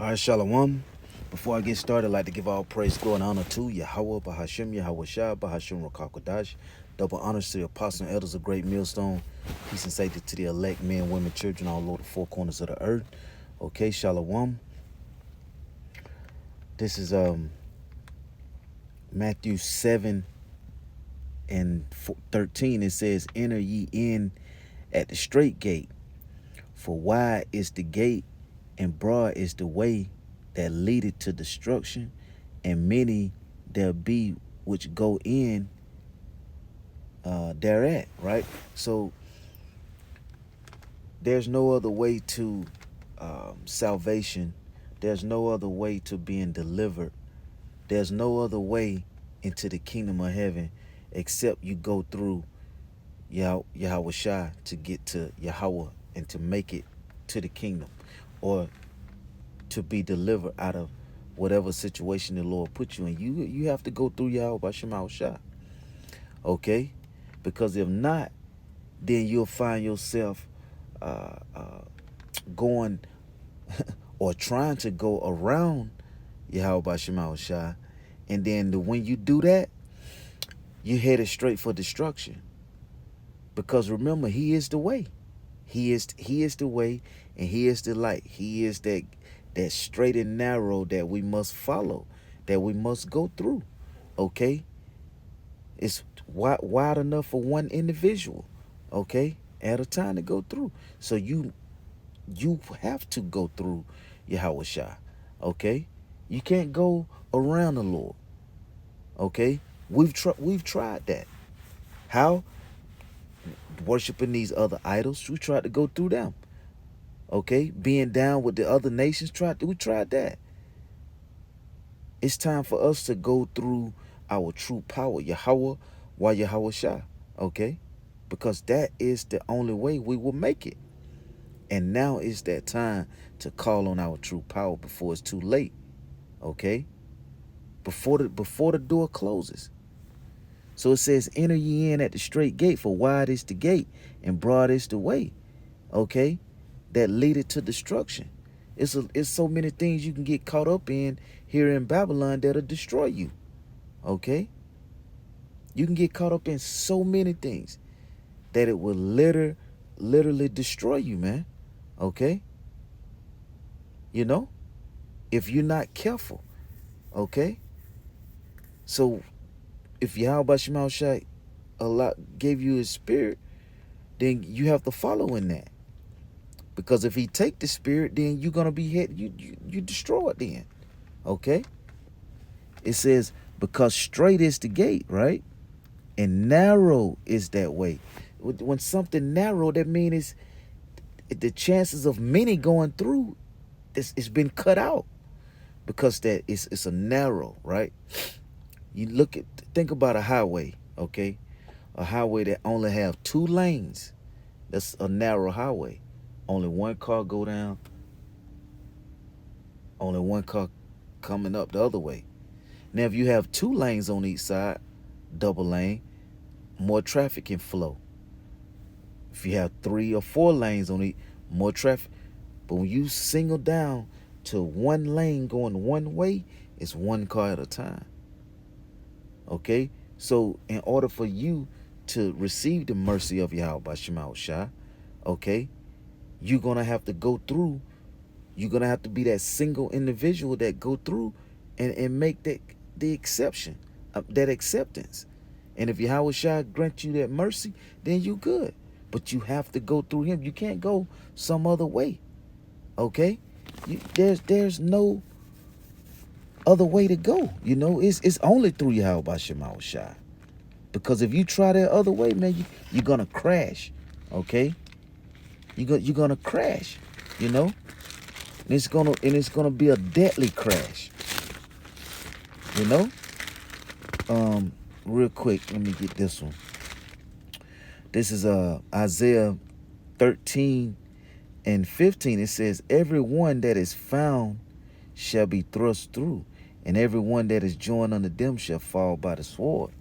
All right, Shalom. Before I get started, I'd like to give all praise, glory, and honor to Yahweh, Bahashim, Yahweh Shah, Bahashim, Rakakwadash. Double honors to the apostles and elders of Great Millstone. Peace and safety to the elect men, women, children, all over the four corners of the earth. Okay, Shalom. This is Matthew 7 and 13. It says, "Enter ye in at the straight gate, for wide is the gate, and broad is the way that leadeth to destruction, and many there be which go in thereat." Right? So there's no other way to salvation. There's no other way to being delivered. There's no other way into the kingdom of heaven except you go through Yahweh Shai to get to Yahweh and to make it to the kingdom, or to be delivered out of whatever situation the Lord put you in. You have to go through Yahweh by Shema Shai. Okay? Because if not, then you'll find yourself going or trying to go around Yahweh by Shema Shai. And then when you do that, you're headed straight for destruction. Because remember, He is the way. He is the way, and He is the light. He is that straight and narrow that we must follow, that we must go through. Okay? It's wide enough for one individual, okay, at a time to go through. So you have to go through Yahweh Shai, okay? You can't go around the Lord, okay? We've tried that. How? Worshiping these other idols. We tried to go through them, okay? Being down with the other nations. We tried that. It's time for us to go through our true power, Yahweh, while Yahweh Shai, okay? Because that is the only way we will make it. And now is that time to call on our true power before it's too late, okay? Before the door closes. So it says, "Enter ye in at the straight gate, for wide is the gate, and broad is the way," okay? That leadeth to destruction. It's so many things you can get caught up in here in Babylon that'll destroy you. Okay? You can get caught up in so many things that it will literally destroy you, man. Okay? You know? If you're not careful. Okay? So if Yahweh Shema Shai gave you His spirit, then you have to follow in that. Because if He take the spirit, then you're gonna be you destroyed then. Okay? It says, because straight is the gate, right? And narrow is that way. When something narrow, that means the chances of many going through, it's been cut out. Because that it's a narrow, right? You think about a highway, okay? A highway that only have 2 lanes. That's a narrow highway. Only one car go down. Only one car coming up the other way. Now, if you have 2 lanes on each side, double lane, more traffic can flow. If you have 3 or 4 lanes on each, more traffic. But when you single down to 1 lane going one way, it's 1 car at a time. Okay? So in order for you to receive the mercy of Yahweh by Shema Shai, okay, you're going to have to go through. You're going to have to be that single individual that go through and make the exception, that acceptance. And if Yahweh Shai grant you that mercy, then you good. But you have to go through Him. You can't go some other way. Okay? There's no other way to go. You know, it's only through Yahweh Shema Shai. Because if you try that other way, man, you're gonna crash. Okay? You're gonna crash. You know? And it's gonna be a deadly crash. You know? Real quick, let me get this one. This is Isaiah 13 and 15. It says, "Every one that is found shall be thrust through, and every one that is joined unto them shall fall by the sword."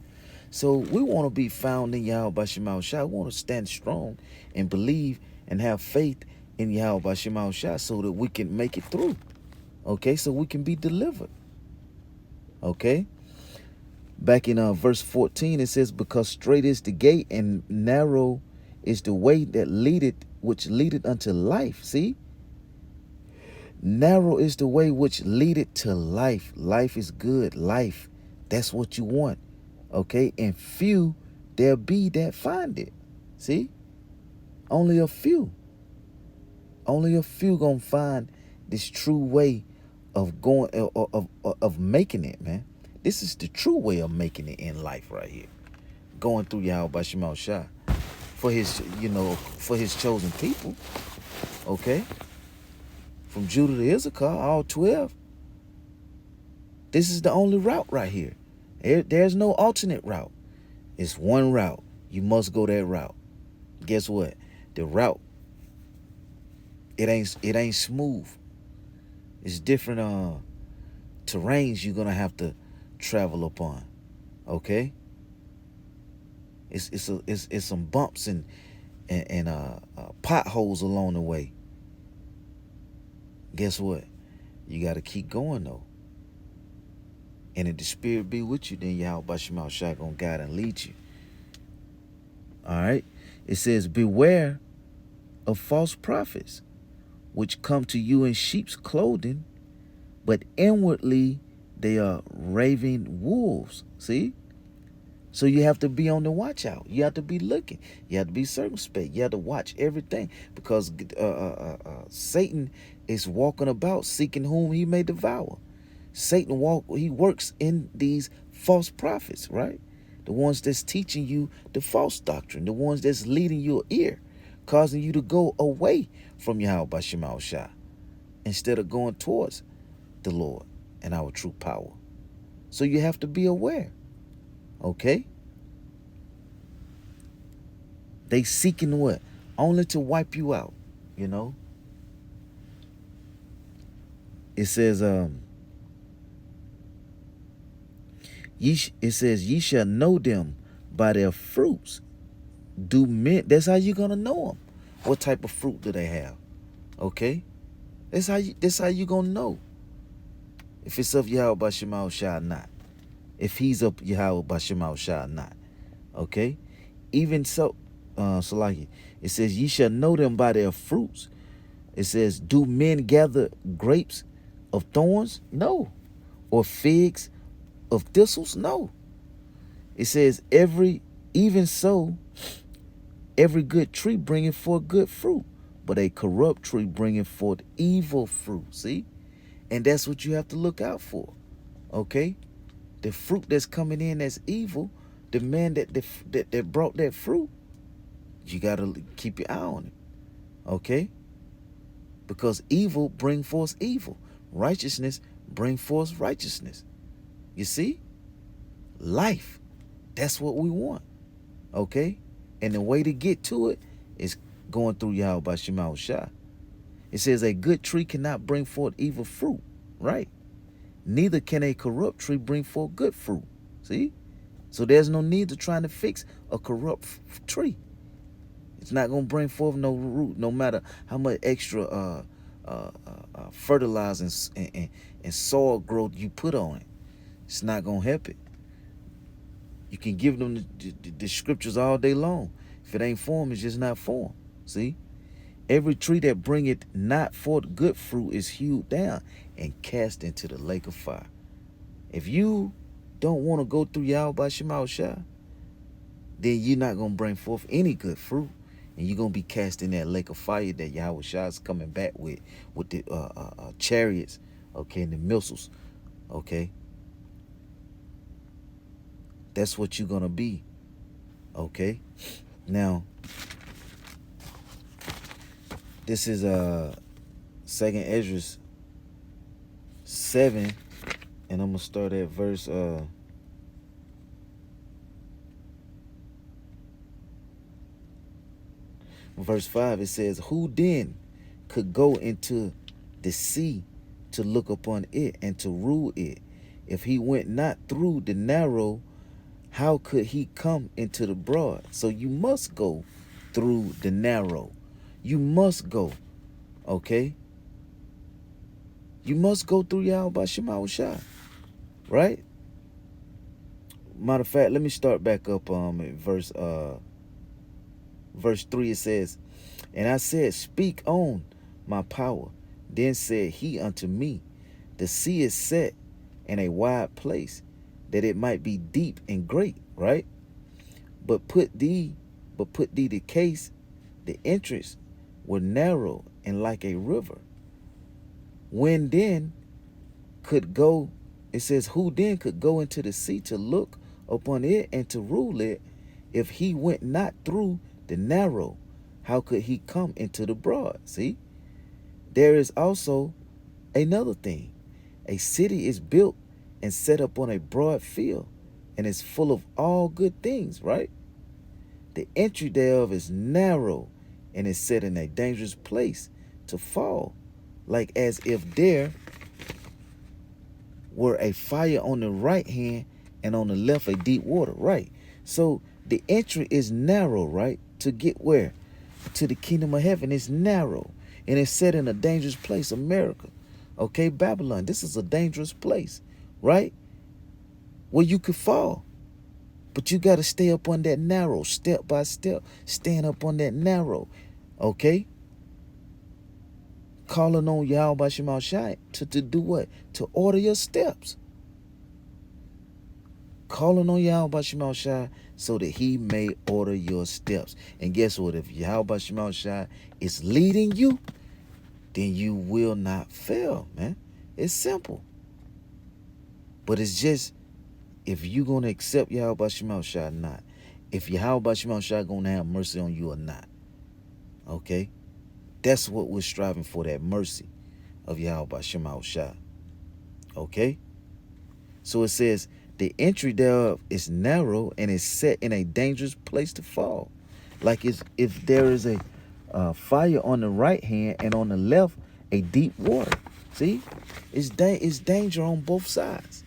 So we want to be found in Yahweh Shema Shai. We want to stand strong and believe and have faith in Yahweh Shema Shai so that we can make it through. Okay, so we can be delivered. Okay. Back in verse 14, it says, because straight is the gate and narrow is the way that leadeth, which leadeth unto life. See? Narrow is the way which leadeth to life. Life is good. Life. That's what you want. Okay? And few there be that find it. See? Only a few. Only a few gonna find this true way of going of making it, man. This is the true way of making it in life right here. Going through Yahweh Shema Shah for his, for his chosen people. Okay? From Judah to Issachar, all 12. This is the only route right here. There's no alternate route. It's one route. You must go that route. Guess what? The route, it ain't smooth. It's different terrains you're gonna have to travel upon. Okay? It's some bumps and potholes along the way. Guess what? You got to keep going though. And if the Spirit be with you, then Yahweh Shema Shai gonna guide and lead you. All right. It says, beware of false prophets, which come to you in sheep's clothing, but inwardly they are raving wolves. See? So you have to be on the watch out. You have to be looking. You have to be circumspect. You have to watch everything, because Satan is walking about seeking whom he may devour. Satan works in these false prophets, right? The ones that's teaching you the false doctrine, the ones that's leading your ear, causing you to go away from Yahweh Shema Shah instead of going towards the Lord and our true power. So you have to be aware. Okay? They seeking what? Only to wipe you out, It says, it says, ye shall know them by their fruits. Do men, that's how you're gonna know them. What type of fruit do they have? Okay? That's how you gonna know if it's of Yahweh Shema Shah or not. If he's of Yahweh Shema Shah or not. Okay? Even so, Salaki, it says, ye shall know them by their fruits. It says, do men gather grapes of thorns? No. Or figs of thistles? No. It says, even so, every good tree bringeth forth good fruit, but a corrupt tree bringeth forth evil fruit. See? And that's what you have to look out for. Okay? The fruit that's coming in that's evil, the man that brought that fruit, you got to keep your eye on it. Okay? Because evil bring forth evil. Righteousness bring forth righteousness. You see? Life. That's what we want. Okay? And the way to get to it is going through Yahweh Shema Shah. It says a good tree cannot bring forth evil fruit. Right? Neither can a corrupt tree bring forth good fruit. See? So there's no need to trying to fix a corrupt tree. It's not going to bring forth no root, no matter how much extra fertilizer and soil growth you put on it. It's not going to help it. You can give them the scriptures all day long. If it ain't for them, it's just not for them. See? Every tree that bringeth not forth good fruit is hewed down and cast into the lake of fire. If you don't want to go through Yahweh Shema Shah, then you're not going to bring forth any good fruit. And you're going to be cast in that lake of fire that Yahweh Shah is coming back with the chariots, okay, and the missiles, okay? That's what you're going to be, okay? Now, this is 2nd Ezra 7, and I'm going to start at verse verse 5. It says, who then could go into the sea to look upon it and to rule it? If he went not through the narrow, how could he come into the broad? So you must go through the narrow. You must go, okay? You must go through Yahweh Shema Shai, right? Matter of fact, let me start back up at verse 3. It says, "And I said, Speak on, my power. Then said he unto me, The sea is set in a wide place, that it might be deep and great," right? But put thee the case, the entrance were narrow and like a river. When then could go, it says, who then could go into the sea to look upon it and to rule it? If he went not through the narrow, how could he come into the broad? See, there is also another thing. A city is built and set up on a broad field, and is full of all good things, right? The entry thereof is narrow, and is set in a dangerous place to fall, like as if there were a fire on the right hand and on the left a deep water, right? So the entry is narrow, right? To get where? To the kingdom of heaven is narrow, and it's set in a dangerous place, America. Okay, Babylon, this is a dangerous place, right? Where you could fall. But you got to stay up on that narrow, step by step, stand up on that narrow, okay? Calling on Yahweh Shema Shai to do what? To order your steps. Calling on Yahweh Shema Shai so that he may order your steps. And guess what? If Yahweh Shema Shai is leading you, then you will not fail, man. It's simple. But it's just, if you're going to accept Yahweh Shema Shai or not. If Yahweh Shema Shai going to have mercy on you or not. Okay? That's what we're striving for, that mercy of Yahweh Shema Shai. Okay? So it says, the entry thereof is narrow and is set in a dangerous place to fall. Like if there is a fire on the right hand and on the left a deep water. See? It's danger on both sides.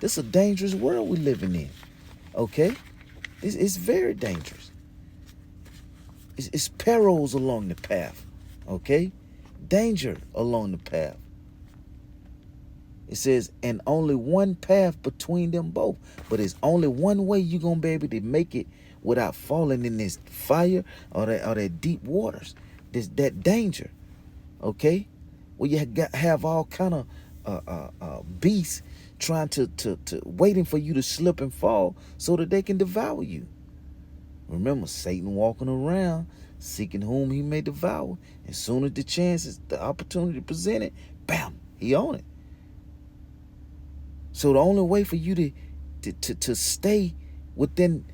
This is a dangerous world we're living in. Okay? It's very dangerous. It's perils along the path. Okay? Danger along the path. It says, and only one path between them both. But it's only one way you're going to be able to make it without falling in this fire or that deep waters. That danger. Okay? Where you have all kind of beasts trying to waiting for you to slip and fall so that they can devour you. Remember, Satan walking around seeking whom he may devour. As soon as the chances, the opportunity presented, bam, he on it. So the only way for you to stay within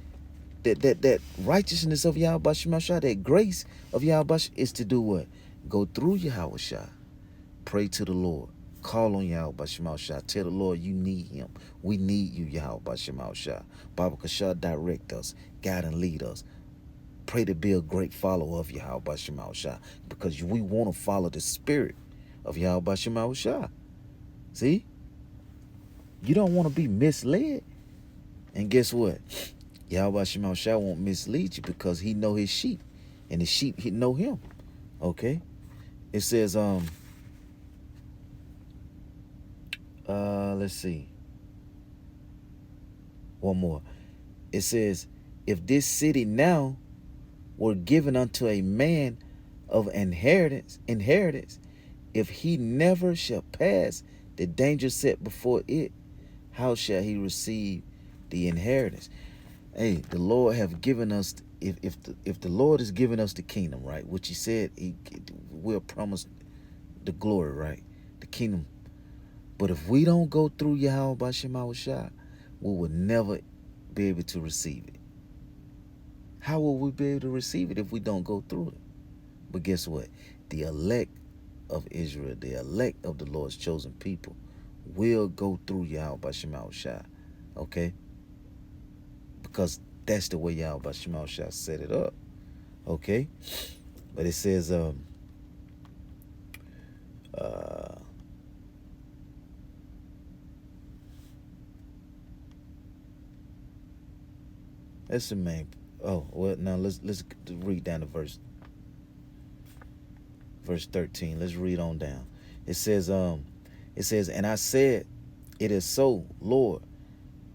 that righteousness of Yahweh Shema Shai, that grace of Yahweh Shai, is to do what? Go through Yahweh Shai. Pray to the Lord. Call on Yahweh Shema Shai. Tell the Lord you need him. We need you, Yahweh Shema Shai. Baba Kashah, direct us, guide and lead us. Pray to be a great follower of Yahweh Shema Shai, because we want to follow the spirit of Yahweh Shema Shai. See? You don't want to be misled. And guess what? Yahweh Shema Shai won't mislead you, because he know his sheep. And the sheep, he know him. Okay? It says, let's see. One more. It says, if this city now were given unto a man of inheritance, if he never shall pass the danger set before it, how shall he receive the inheritance? Hey, the Lord have given us, if the Lord has given us the kingdom, right, which he said he will promise the glory, right, the kingdom. But if we don't go through Yahweh Shema Shai, we will never be able to receive it. How will we be able to receive it if we don't go through it? But guess what? The elect of Israel, the elect of the Lord's chosen people, will go through Yahweh Shema Shai. Okay? Because that's the way Yahweh Shema Shai set it up. Okay? But it says, that's the main. Oh, well, now let's read down to verse 13. Let's read on down. It says, It says, and I said, it is so, Lord.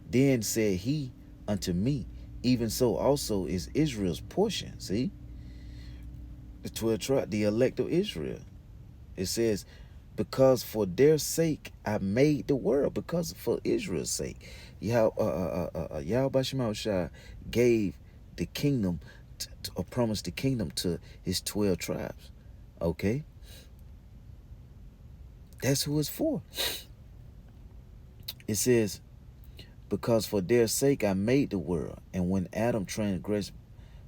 Then said he unto me, even so also is Israel's portion. See? The 12 tribe, the elect of Israel. It says, because for their sake I made the world, because for Israel's sake. Yahweh Shai gave the kingdom, or promised the kingdom to his 12 tribes. Okay? That's who it's for. It says, because for their sake I made the world, and when Adam transgressed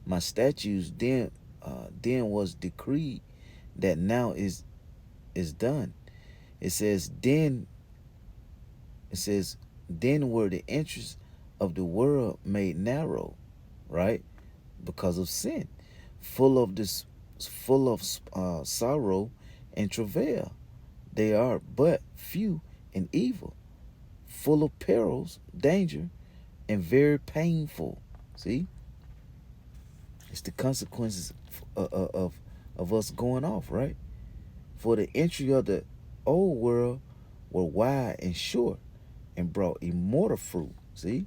my statutes, then was decreed that now is done. It says then were the interests of the world made narrow, right? Because of sin, full of sorrow and travail. They are but few and evil, full of perils, danger, and very painful. See, it's the consequences of us going off, right? For the entry of the old world were wide and short, and brought immortal fruit. See,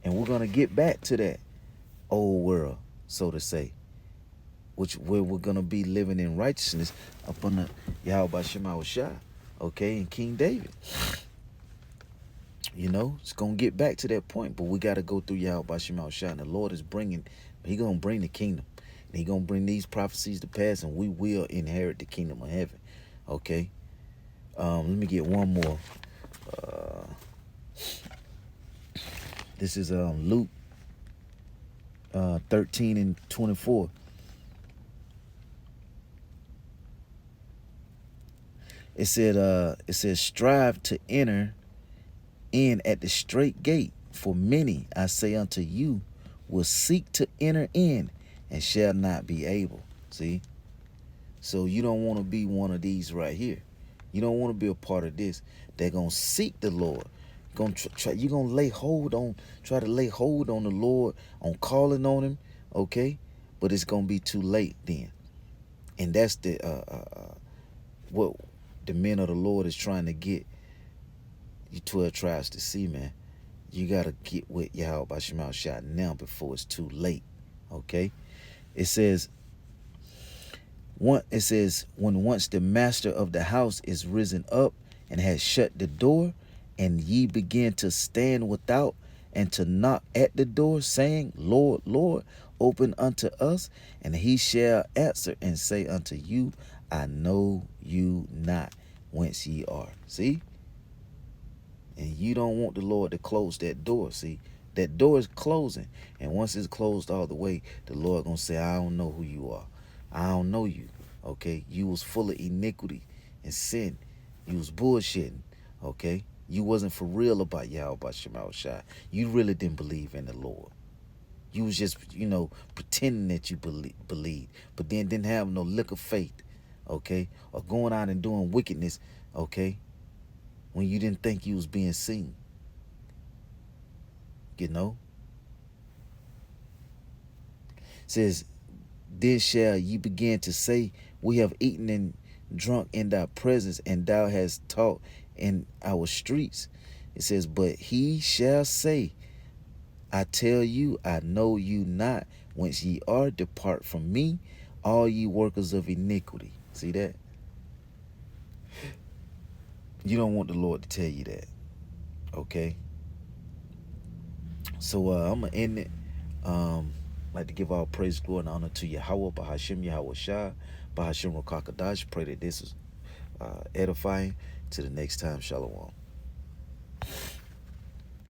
and we're gonna get back to that old world, so to say, where we're gonna be living in righteousness up under Yahweh Shema Shai, okay, and King David. You know, it's gonna get back to that point, but we gotta go through Yahweh Shema Shai. And the Lord is He gonna bring the kingdom. And He gonna bring these prophecies to pass, and we will inherit the kingdom of heaven. Okay. Let me get one more. This is Luke 13 and 24. It says, strive to enter in at the straight gate, for many, I say unto you, will seek to enter in and shall not be able. See? So you don't want to be one of these right here. You don't want to be a part of this. They're going to seek the Lord. You're going to try to lay hold on the Lord, on calling on him, okay? But it's going to be too late then. And that's what the men of the Lord is trying to get you 12 tribes to see, man. You got to get with Yahweh Shema Shai now before it's too late, okay? It says, when once the master of the house is risen up and has shut the door, and ye begin to stand without and to knock at the door, saying, Lord, Lord, open unto us. And he shall answer and say unto you, I know you not whence ye are. See? And you don't want the Lord to close that door. See? That door is closing. And once it's closed all the way, the Lord going to say, I don't know who you are. I don't know you. Okay? You was full of iniquity and sin. You was bullshitting. Okay? You wasn't for real about Yahweh Shema Shai. You really didn't believe in the Lord. You was just, pretending that you believed, but then didn't have no lick of faith, okay? Or going out and doing wickedness, okay? When you didn't think you was being seen. It says, then shall ye begin to say, we have eaten and drunk in thy presence, and thou hast taught in our streets. It says, but he shall say, I tell you, I know you not whence ye are. Depart from me, all ye workers of iniquity. See that? You don't want the Lord to tell you that. Okay? So I'm going to end it. I'd like to give all praise, glory, and honor to Yahweh, Bahashim Yahweh Shai, Bahashim Rakakadash. Pray that this is edifying. Till the next time, Shalom.